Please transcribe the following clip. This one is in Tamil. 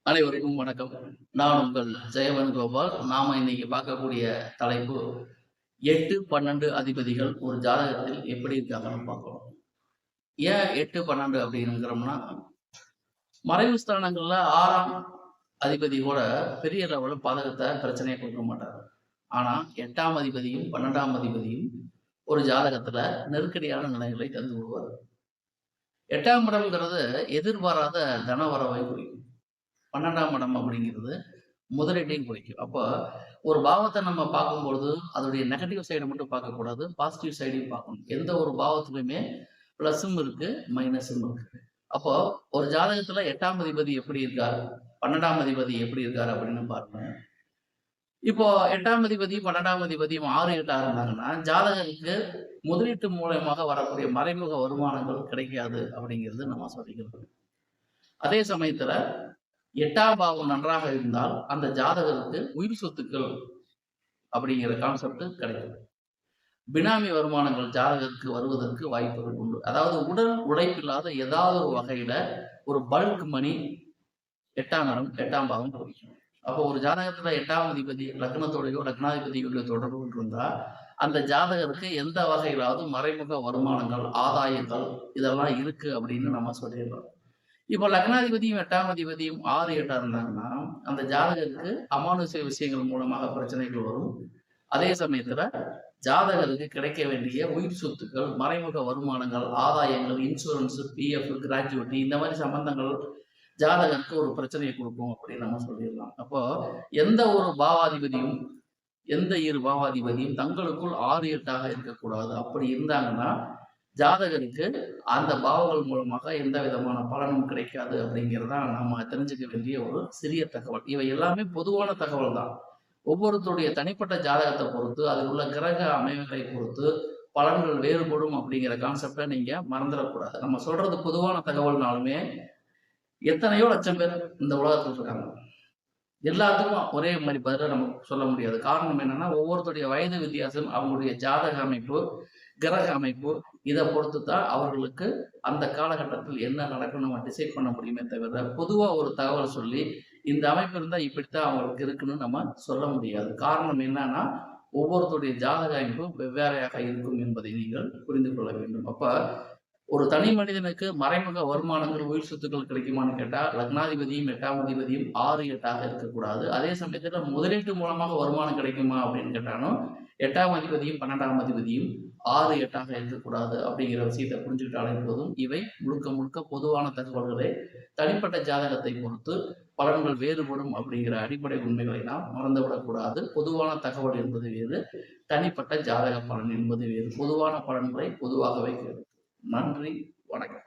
அனைவருக்கும் வணக்கம். நான் உங்கள் ஜெயவன் கோபால். நாம இன்னைக்கு பார்க்கக்கூடிய தலைப்பு 8, 12 அதிபதிகள் ஒரு ஜாதகத்தில் எப்படி இருக்காங்கன்னு பார்க்கிறோம். ஏன் 8, 12 அப்படிங்கிறோம்னா, மறைவு ஸ்தானங்கள்ல 6ஆம் அதிபதி கூட பெரிய லெவல்ல பாதகத்தை பிரச்சனையை கொடுக்க மாட்டார். ஆனா 8ஆம் அதிபதியும் 12ஆம் அதிபதியும் ஒரு ஜாதகத்துல நெருக்கடியான நிலைகளை தந்து விடுவார். 8ஆம் இடம்ங்கிறது எதிர்பாராத தனவரவை குறிக்கும். 12ஆம் இடம் அப்படிங்கிறது முதலீட்டையும் குறிக்கும். அப்போ ஒரு பாவத்தை நம்ம பார்க்கும்பொழுது அதோடைய நெகட்டிவ் சைடை மட்டும் பார்க்கக்கூடாது, பாசிட்டிவ் சைடையும் பார்க்கணும். எந்த ஒரு பாவத்துலையுமே ப்ளஸ்ஸும் இருக்கு, மைனஸும் இருக்கு. அப்போ ஒரு ஜாதகத்துல 8ஆம் அதிபதி எப்படி இருக்கார், 12ஆம் அதிபதி எப்படி இருக்கார் அப்படின்னு பார்க்கணும். இப்போ 8ஆம் அதிபதியும் 12ஆம் அதிபதியும் 6, 8 இருந்தாங்கன்னா ஜாதகத்துக்கு முதலீட்டு மூலயமாக வரக்கூடிய மறைமுக வருமானங்கள் கிடைக்காது அப்படிங்கிறது நம்ம சொல்லிக்கிறோம். அதே சமயத்துல 8ஆம் பாவம் நன்றாக இருந்தால் அந்த ஜாதகருக்கு உயிர் சொத்துக்கள் அப்படிங்கிற கான்செப்ட் கிடைக்கும். பினாமி வருமானங்கள் ஜாதகருக்கு வருவதற்கு வாய்ப்புகள் உண்டு. அதாவது உடல் உழைப்பில்லாத ஏதாவது ஒரு வகையில ஒரு பல்க் மணி 8ஆம் பாவம் குறிக்கும். அப்போ ஒரு ஜாதகத்துல 8ஆம் அதிபதி லக்னத்தோடையோ லக்னாதிபதியோட தொடர்பு இருந்தா அந்த ஜாதகருக்கு எந்த வகையிலாவது மறைமுக வருமானங்கள், ஆதாயங்கள் இதெல்லாம் இருக்கு அப்படின்னு நம்ம சொல்லிடுறோம். இப்போ லக்னாதிபதியும் 8ஆம் அதிபதியும் 6, 8 இருந்தாங்கன்னா அந்த ஜாதகருக்கு அமானுஷ்ய விஷயங்கள் மூலமாக பிரச்சனைகள் வரும். அதே சமயத்துல ஜாதகருக்கு கிடைக்க வேண்டிய உயிர் சொத்துக்கள், மறைமுக வருமானங்கள், ஆதாயங்கள், இன்சூரன்ஸ், பிஎஃப், கிராஜுவிட்டி இந்த மாதிரி சம்பந்தங்கள் ஜாதகருக்கு ஒரு பிரச்சனையை கொடுக்கும் அப்படின்னு நம்ம சொல்லிடலாம். அப்போ எந்த ஒரு பாவாதிபதியும் எந்த இரு பாவாதிபதியும் தங்களுக்குள் 6, 8ஆக இருக்கக்கூடாது. அப்படி இருந்தாங்கன்னா ஜாதகருக்கு அந்த பாவங்கள் மூலமாக எந்த விதமான பலனும் கிடைக்காது அப்படிங்கிறதா நாம தெரிஞ்சுக்க வேண்டிய ஒரு சிறிய தகவல். இவை எல்லாமே பொதுவான தகவல் தான். ஒவ்வொருத்தருடைய தனிப்பட்ட ஜாதகத்தை பொறுத்து அதில் உள்ள கிரக அமைவுகளை பொறுத்து பலன்கள் வேறுபடும் அப்படிங்கிற கான்செப்டை நீங்க மறந்துடக்கூடாது. நம்ம சொல்றது பொதுவான தகவல்னாலுமே எத்தனையோ லட்சம் பேர் இந்த உலகத்தில் இருக்காங்க. எல்லாத்துக்கும் ஒரே மாதிரி பதிலாக நம்ம சொல்ல முடியாது. காரணம் என்னன்னா ஒவ்வொருத்தருடைய வயது வித்தியாசம், அவங்களுடைய ஜாதக அமைப்பு, கிரக அமைப்பு இதை பொறுத்து தான் அவர்களுக்கு அந்த காலகட்டத்தில் என்ன நடக்கும் நம்ம டிசைட் பண்ண முடியுமே தவிர பொதுவாக ஒரு தகவல் சொல்லி இந்த அமைப்பு இருந்தால் இப்படித்தான் அவங்களுக்கு இருக்குன்னு நம்ம சொல்ல முடியாது. காரணம் என்னன்னா ஒவ்வொருத்தருடைய ஜாதக அமைப்பும் வெவ்வேறையாக இருக்கும் என்பதை நீங்கள் புரிந்து கொள்ள வேண்டும். அப்ப ஒரு தனி மனிதனுக்கு மறைமுக வருமானங்கள், உயிர் சொத்துக்கள் கிடைக்குமான்னு கேட்டா லக்னாதிபதியும் 8ஆம் அதிபதியும் 6, 8ஆக இருக்கக்கூடாது. அதே சமயத்துல முதலீட்டு மூலமாக வருமானம் கிடைக்குமா அப்படின்னு கேட்டாலும் 8ஆம் அதிபதியும் 12ஆம் அதிபதியும் 6, 8ஆக இருக்கக்கூடாது அப்படிங்கிற விஷயத்தை புரிஞ்சுக்கிட்டாலே போதும். இவை முழுக்க முழுக்க பொதுவான தகவல்களை தனிப்பட்ட ஜாதகத்தை பொறுத்து பலன்கள் வேறுபடும் அப்படிங்கிற அடிப்படை உண்மைகளை நாம் மறந்துவிடக்கூடாது. பொதுவான தகவல் என்பது வேறு, தனிப்பட்ட ஜாதக பலன் என்பது வேறு. பொதுவான பலன்களை பொதுவாகவே கேட்கும். நன்றி, வணக்கம்.